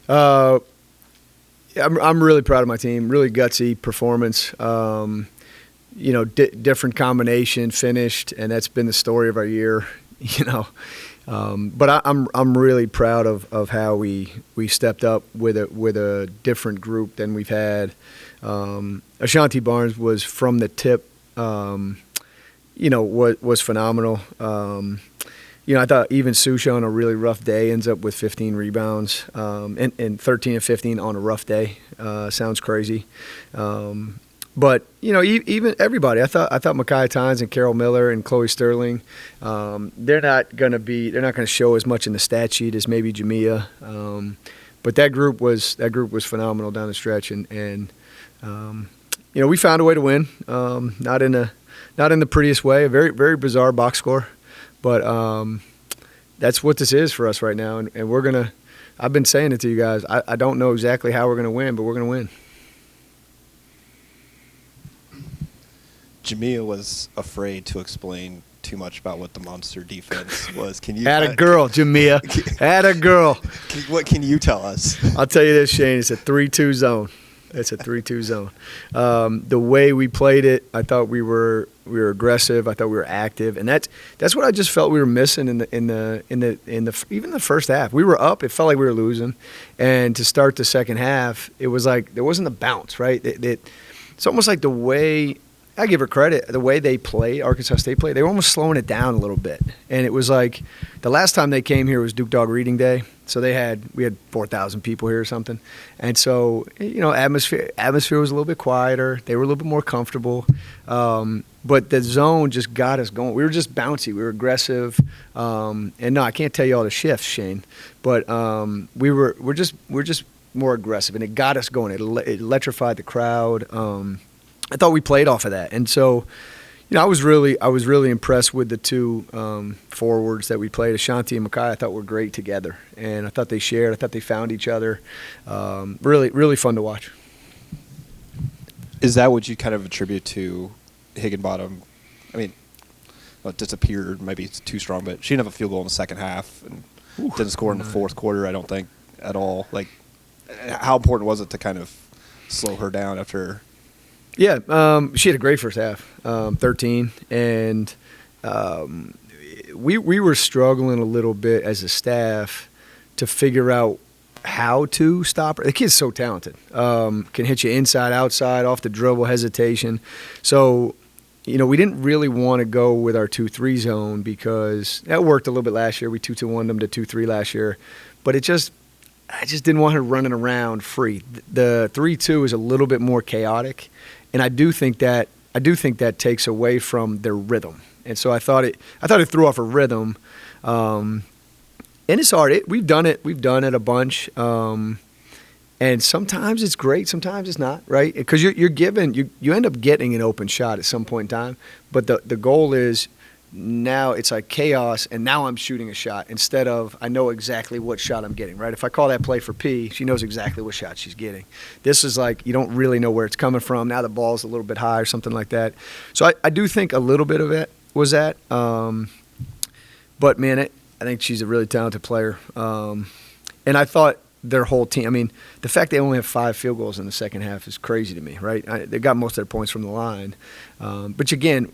Uh, I'm really proud of my team. Really gutsy performance. Different combination finished, and that's been the story of our year. But I'm really proud of how we stepped up with a different group than we've had. Ashanti Barnes was from the tip. Was phenomenal. I thought even Susha on a really rough day ends up with 15 rebounds and 13 and 15 on a rough day. Sounds crazy. But even everybody, I thought Micaiah Tynes and Carol Miller and Chloe Sterling, they're not going to show as much in the stat sheet as maybe Jamia. But that group was phenomenal down the stretch, and we found a way to win. Not in the prettiest way, a very very bizarre box score, but that's what this is for us right now, and we're gonna. I've been saying it to you guys. I don't know exactly how we're gonna win, but we're gonna win. Jamia was afraid to explain too much about what the monster defense was. Can you? Atta girl, Jamia. Atta girl. What can you tell us? I'll tell you this, Shane. It's a 3-2 zone. It's a 3-2 zone. The way we played it, I thought we were aggressive. I thought we were active, and that's what I just felt we were missing in the even the first half. We were up. It felt like we were losing, and to start the second half, it was like there wasn't a bounce. Right? It's almost like the way. I give her credit. The way they played, Arkansas State played, they were almost slowing it down a little bit. And it was like the last time they came here was Duke Dog Reading Day. So we had 4,000 people here or something. And so, atmosphere was a little bit quieter. They were a little bit more comfortable. But the zone just got us going. We were just bouncy. We were aggressive. And no, I can't tell you all the shifts, Shane. But we're just more aggressive. And it got us going. It electrified the crowd. I thought we played off of that, and so, I was really impressed with the two forwards that we played. Ashanti and Micaiah, I thought were great together, and I thought they shared. I thought they found each other. Really, really fun to watch. Is that what you kind of attribute to Higginbottom? I mean, disappeared. Maybe it's too strong, but she didn't have a field goal in the second half, and didn't score in the fourth quarter. I don't think at all. Like, how important was it to kind of slow her down after? Yeah, she had a great first half, 13, and we were struggling a little bit as a staff to figure out how to stop her. The kid's so talented, can hit you inside, outside, off the dribble, hesitation. So, we didn't really want to go with our 2-3 zone because that worked a little bit last year. We 2-2-1 them to 2-3 last year, but I just didn't want her running around free. The 3-2 is a little bit more chaotic. And I do think that takes away from their rhythm, and so I thought it threw off a rhythm, and it's hard. We've done it a bunch, and sometimes it's great, sometimes it's not, right? Because you're given you end up getting an open shot at some point in time, but the goal is now it's like chaos, and now I'm shooting a shot instead of I know exactly what shot I'm getting, right? If I call that play for P, she knows exactly what shot she's getting. This is like you don't really know where it's coming from. Now the ball's a little bit high or something like that. So I do think a little bit of it was that. But, man, I think she's a really talented player. And I thought their whole team – I mean, the fact they only have 5 field goals in the second half is crazy to me, right? They got most of their points from the line. But, again,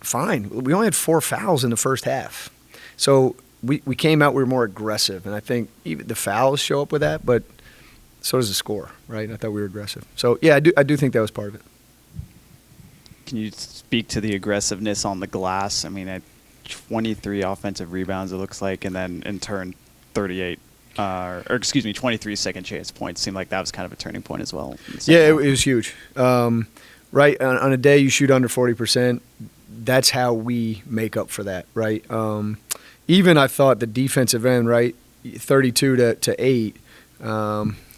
fine. We only had 4 fouls in the first half. So we came out, we were more aggressive. And I think even the fouls show up with that, but so does the score, right? I thought we were aggressive. So, yeah, I do think that was part of it. Can you speak to the aggressiveness on the glass? I mean, at 23 offensive rebounds, it looks like, and then in turn 23 second chance points. Seemed like that was kind of a turning point as well. Yeah, it was huge. Right, on a day you shoot under 40%, that's how we make up for that, right? Even I thought the defensive end, right, 32 to 8,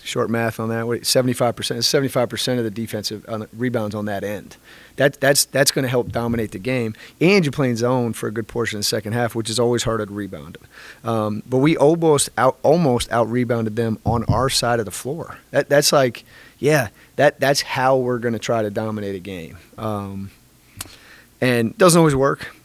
short math on that, 75%. 75% of the defensive rebounds on that end. That's going to help dominate the game. And you're playing zone for a good portion of the second half, which is always harder to rebound. But we almost out rebounded them on our side of the floor. That's like, yeah, that's how we're going to try to dominate a game. And it doesn't always work.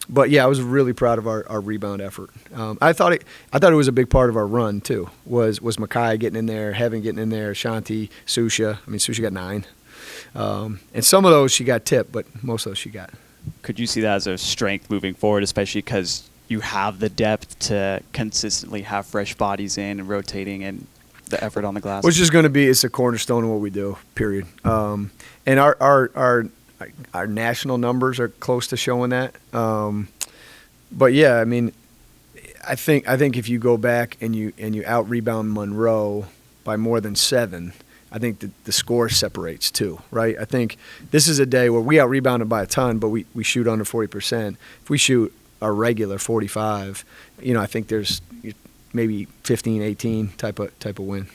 But yeah, I was really proud of our rebound effort. I thought it was a big part of our run too. Was Makai getting in there, Heaven getting in there, Shanti, Susha. I mean, Susha got 9, and some of those she got tipped, but most of those she got. Could you see that as a strength moving forward, especially because you have the depth to consistently have fresh bodies in and rotating and the effort on the glass? Which is going to be, it's a cornerstone of what we do, period. And our national numbers are close to showing that. But yeah, I mean, I think if you go back and you out rebound Monroe by more than 7, I think the score separates too, right? I think this is a day where we out rebounded by a ton, but we shoot under 40%. If we shoot our regular 45, I think there's maybe 15, 18 type of win.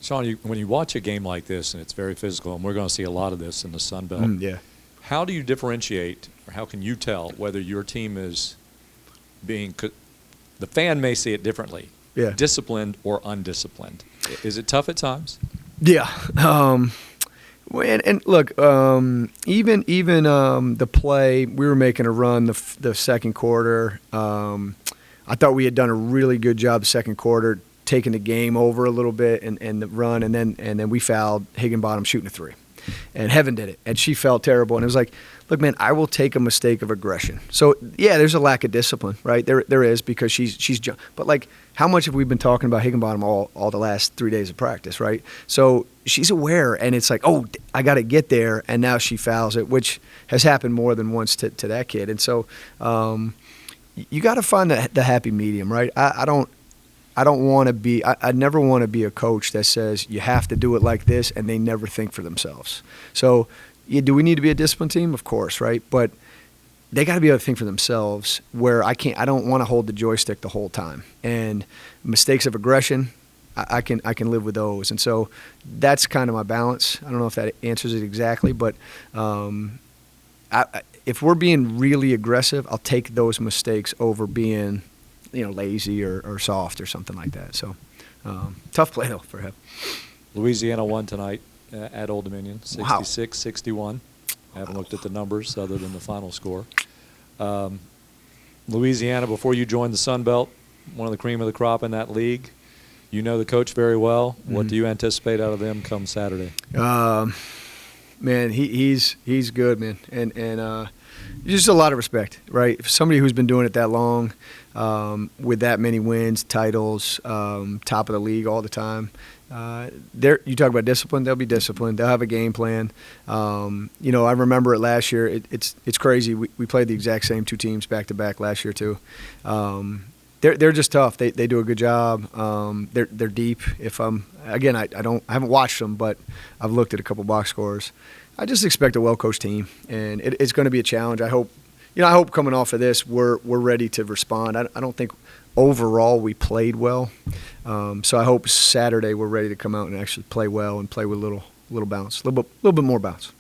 Sean, when you watch a game like this, and it's very physical, and we're going to see a lot of this in the Sun Belt, Yeah. How do you differentiate, or how can you tell whether your team is being – the fan may see it differently, Yeah. disciplined or undisciplined? Is it tough at times? Yeah. And look, even the play, we were making a run the second quarter. I thought we had done a really good job second quarter, taking the game over a little bit and the run, and then we fouled Higginbottom shooting a 3. And Heaven did it, and she felt terrible. And it was like, look, man, I will take a mistake of aggression. So yeah, there's a lack of discipline, right? There is, because she's. But like, how much have we been talking about Higginbottom all the last 3 days of practice, right? So she's aware, and it's like, oh, I got to get there, and now she fouls it, which has happened more than once to that kid. And so you got to find the happy medium, right? I don't want to be – I never want to be a coach that says you have to do it like this and they never think for themselves. So do we need to be a disciplined team? Of course, right? But they got to be able to think for themselves, where I don't want to hold the joystick the whole time. And mistakes of aggression, I can live with those. And so that's kind of my balance. I don't know if that answers it exactly, but if we're being really aggressive, I'll take those mistakes over being – lazy or soft or something like that. So tough play though for him. Louisiana won tonight at Old Dominion, 66-61. I haven't looked at the numbers other than the final score. Louisiana, before you joined the Sun Belt, one of the cream of the crop in that league. You know the coach very well. Mm-hmm. What do you anticipate out of them come Saturday? Man, he's good, man, and just a lot of respect, right? For somebody who's been doing it that long, with that many wins, titles, top of the league all the time. You talk about discipline, they'll be disciplined. They'll have a game plan. I remember it last year. It's crazy. We played the exact same 2 teams back to back last year too. They're just tough. They do a good job. They're deep. I haven't watched them, but I've looked at a couple box scores. I just expect a well-coached team, and it's going to be a challenge. I hope coming off of this, we're ready to respond. I don't think overall we played well, so I hope Saturday we're ready to come out and actually play well and play with a little bounce, a little bit more bounce.